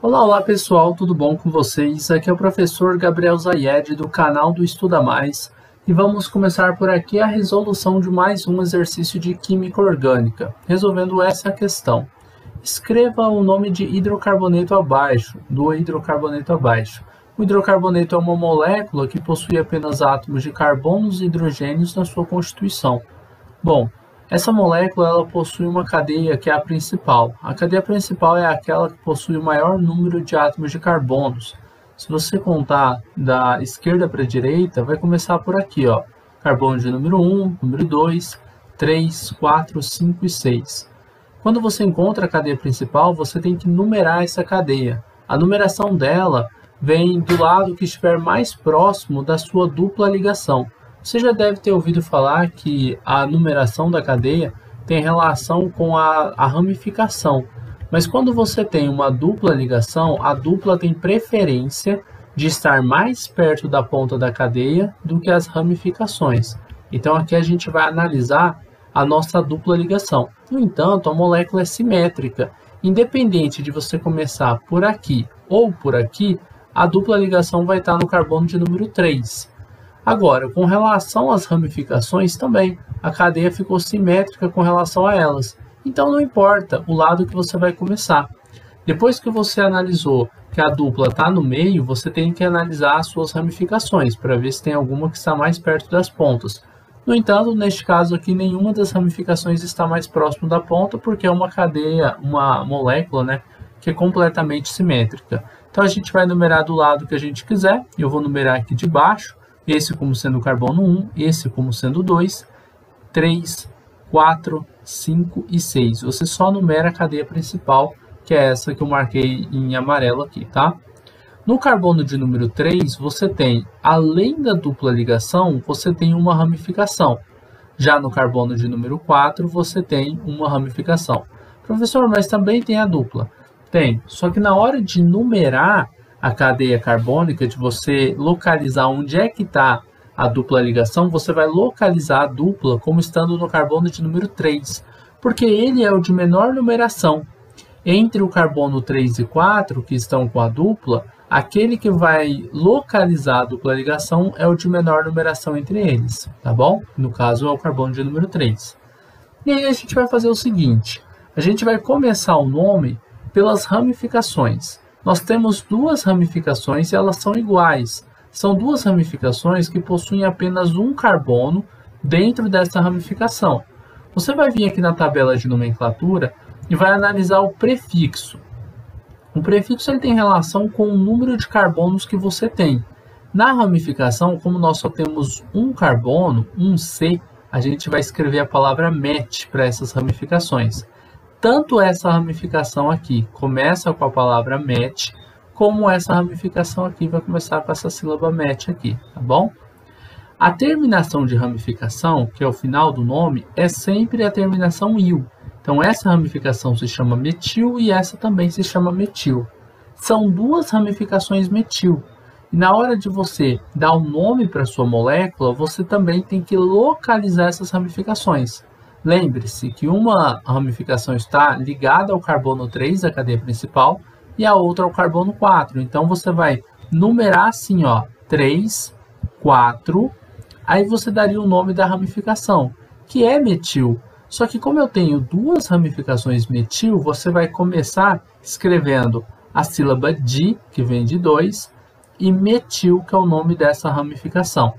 Olá, olá pessoal, tudo bom com vocês? Aqui é o professor Gabriel Zayed do canal do Estuda Mais e vamos começar por aqui a resolução de mais um exercício de Química Orgânica, resolvendo essa questão. Escreva o nome de hidrocarboneto abaixo, do hidrocarboneto abaixo. O hidrocarboneto é uma molécula que possui apenas átomos de carbonos e hidrogênios na sua constituição. Bom, essa molécula ela possui uma cadeia que é a principal. A cadeia principal é aquela que possui o maior número de átomos de carbonos. Se você contar da esquerda para a direita, vai começar por aqui, ó. Carbono de número 1, número 2, 3, 4, 5 e 6. Quando você encontra a cadeia principal, você tem que numerar essa cadeia. A numeração dela vem do lado que estiver mais próximo da sua dupla ligação. Você já deve ter ouvido falar que a numeração da cadeia tem relação com a ramificação. Mas quando você tem uma dupla ligação, a dupla tem preferência de estar mais perto da ponta da cadeia do que as ramificações. Então aqui a gente vai analisar a nossa dupla ligação. No entanto, a molécula é simétrica. Independente de você começar por aqui ou por aqui, a dupla ligação vai estar no carbono de número 3. Agora, com relação às ramificações também, a cadeia ficou simétrica com relação a elas. Então não importa o lado que você vai começar. Depois que você analisou que a dupla está no meio, você tem que analisar as suas ramificações para ver se tem alguma que está mais perto das pontas. No entanto, neste caso aqui, nenhuma das ramificações está mais próximo da ponta porque é uma cadeia, uma molécula, né, que é completamente simétrica. Então a gente vai numerar do lado que a gente quiser. Eu vou numerar aqui de baixo. Esse como sendo o carbono 1, esse como sendo 2, 3, 4, 5 e 6. Você só numera a cadeia principal, que é essa que eu marquei em amarelo aqui, tá? No carbono de número 3, você tem, além da dupla ligação, você tem uma ramificação. Já no carbono de número 4, você tem uma ramificação. Professor, mas também tem a dupla? Tem, só que na hora de numerar a cadeia carbônica, de você localizar onde é que está a dupla ligação, você vai localizar a dupla como estando no carbono de número 3, porque ele é o de menor numeração. Entre o carbono 3 e 4, que estão com a dupla, aquele que vai localizar a dupla ligação é o de menor numeração entre eles, tá bom? No caso, é o carbono de número 3. E aí a gente vai fazer o seguinte, a gente vai começar o nome pelas ramificações. Nós temos duas ramificações e elas são iguais. São duas ramificações que possuem apenas um carbono dentro dessa ramificação. Você vai vir aqui na tabela de nomenclatura e vai analisar o prefixo. O prefixo ele tem relação com o número de carbonos que você tem. Na ramificação, como nós só temos um carbono, um C, a gente vai escrever a palavra met para essas ramificações. Tanto essa ramificação aqui começa com a palavra met, como essa ramificação aqui vai começar com essa sílaba met aqui, tá bom? A terminação de ramificação, que é o final do nome, é sempre a terminação il. Então essa ramificação se chama metil e essa também se chama metil. São duas ramificações metil. E na hora de você dar um nome para a sua molécula, você também tem que localizar essas ramificações. Lembre-se que uma ramificação está ligada ao carbono 3 da cadeia principal e a outra ao carbono 4. Então você vai numerar assim, ó, 3, 4, aí você daria o nome da ramificação, que é metil. Só que como eu tenho duas ramificações metil, você vai começar escrevendo a sílaba di, que vem de 2, e metil, que é o nome dessa ramificação.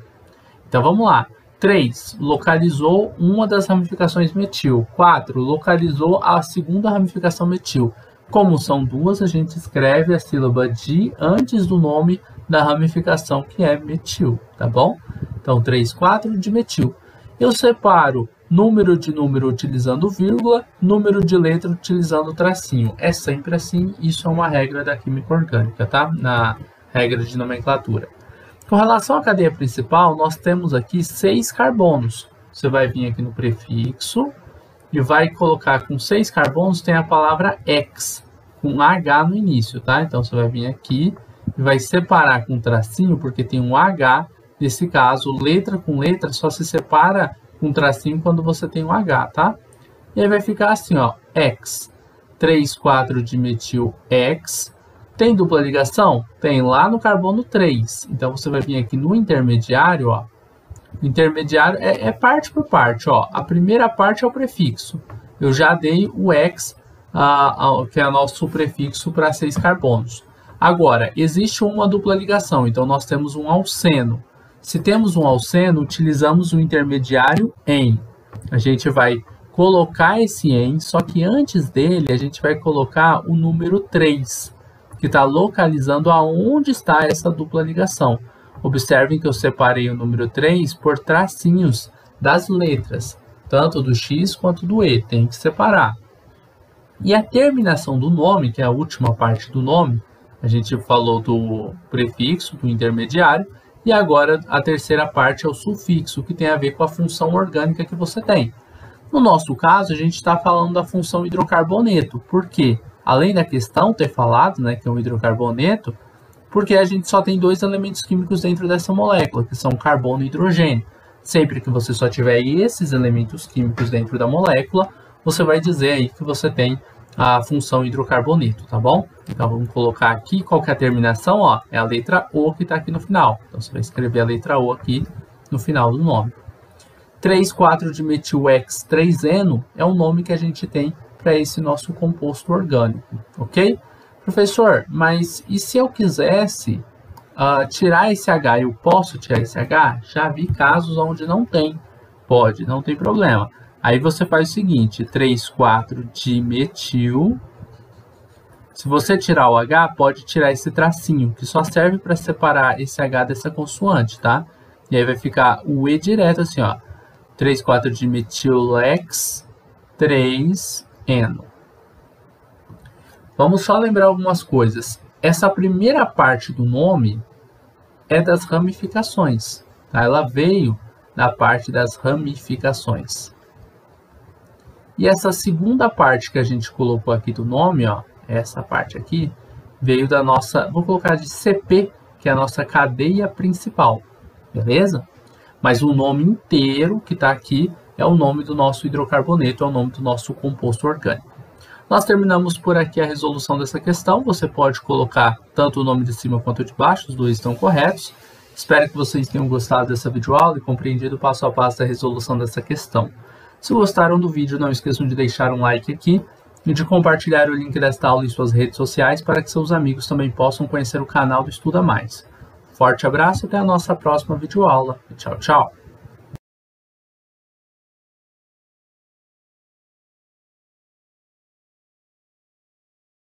Então vamos lá. 3. Localizou uma das ramificações metil. 4. Localizou a segunda ramificação metil. Como são duas, a gente escreve a sílaba di antes do nome da ramificação, que é metil, tá bom? Então, 3, 4 de metil. Eu separo número de número utilizando vírgula, número de letra utilizando tracinho. É sempre assim, isso é uma regra da química orgânica, tá? Na regra de nomenclatura. Com relação à cadeia principal, nós temos aqui 6 carbonos. Você vai vir aqui no prefixo e vai colocar com 6 carbonos, tem a palavra X, com H no início, tá? Então você vai vir aqui e vai separar com tracinho, porque tem um H. Nesse caso, letra com letra só se separa com tracinho quando você tem um H, tá? E aí vai ficar assim, ó, X. 3,4 de metil X, Tem dupla ligação? Tem lá no carbono 3. Então, você vai vir aqui no intermediário, ó. O intermediário é parte por parte, ó. A primeira parte é o prefixo. Eu já dei o X, que é o nosso prefixo para 6 carbonos. Agora, existe uma dupla ligação, então nós temos um alceno. Se temos um alceno, utilizamos o intermediário em. A gente vai colocar esse em, só que antes dele a gente vai colocar o número 3, que está localizando aonde está essa dupla ligação. Observem que eu separei o número 3 por tracinhos das letras, tanto do X quanto do E, tem que separar. E a terminação do nome, que é a última parte do nome, a gente falou do prefixo, do intermediário, e agora a terceira parte é o sufixo, que tem a ver com a função orgânica que você tem. No nosso caso, a gente está falando da função hidrocarboneto. Por quê? Além da questão ter falado, né, que é um hidrocarboneto, porque a gente só tem 2 elementos químicos dentro dessa molécula, que são carbono e hidrogênio. Sempre que você só tiver esses elementos químicos dentro da molécula, você vai dizer aí que você tem a função hidrocarboneto, tá bom? Então vamos colocar aqui qual que é a terminação, ó, é a letra O que está aqui no final. Então você vai escrever a letra O aqui no final do nome. 3,4-dimetil-X-3-eno é o nome que a gente tem para esse nosso composto orgânico, ok? Professor, mas e se eu quisesse tirar esse H, eu posso tirar esse H? Já vi casos onde não tem. Pode, não tem problema. Aí você faz o seguinte, 3,4-dimetil. Se você tirar o H, pode tirar esse tracinho, que só serve para separar esse H dessa consoante, tá? E aí vai ficar o E direto assim, ó. 3,4-dimetil-X-3-eno. Vamos só lembrar algumas coisas. Essa primeira parte do nome é das ramificações, tá? Ela veio da parte das ramificações. E essa segunda parte que a gente colocou aqui do nome, ó, essa parte aqui, veio da nossa, vou colocar de CP, que é a nossa cadeia principal, beleza? Mas o nome inteiro que está aqui é o nome do nosso hidrocarboneto, é o nome do nosso composto orgânico. Nós terminamos por aqui a resolução dessa questão. Você pode colocar tanto o nome de cima quanto de baixo, os dois estão corretos. Espero que vocês tenham gostado dessa videoaula e compreendido passo a passo a resolução dessa questão. Se gostaram do vídeo, não esqueçam de deixar um like aqui e de compartilhar o link desta aula em suas redes sociais para que seus amigos também possam conhecer o canal do Estuda Mais. Forte abraço e até a nossa próxima videoaula. Tchau, tchau!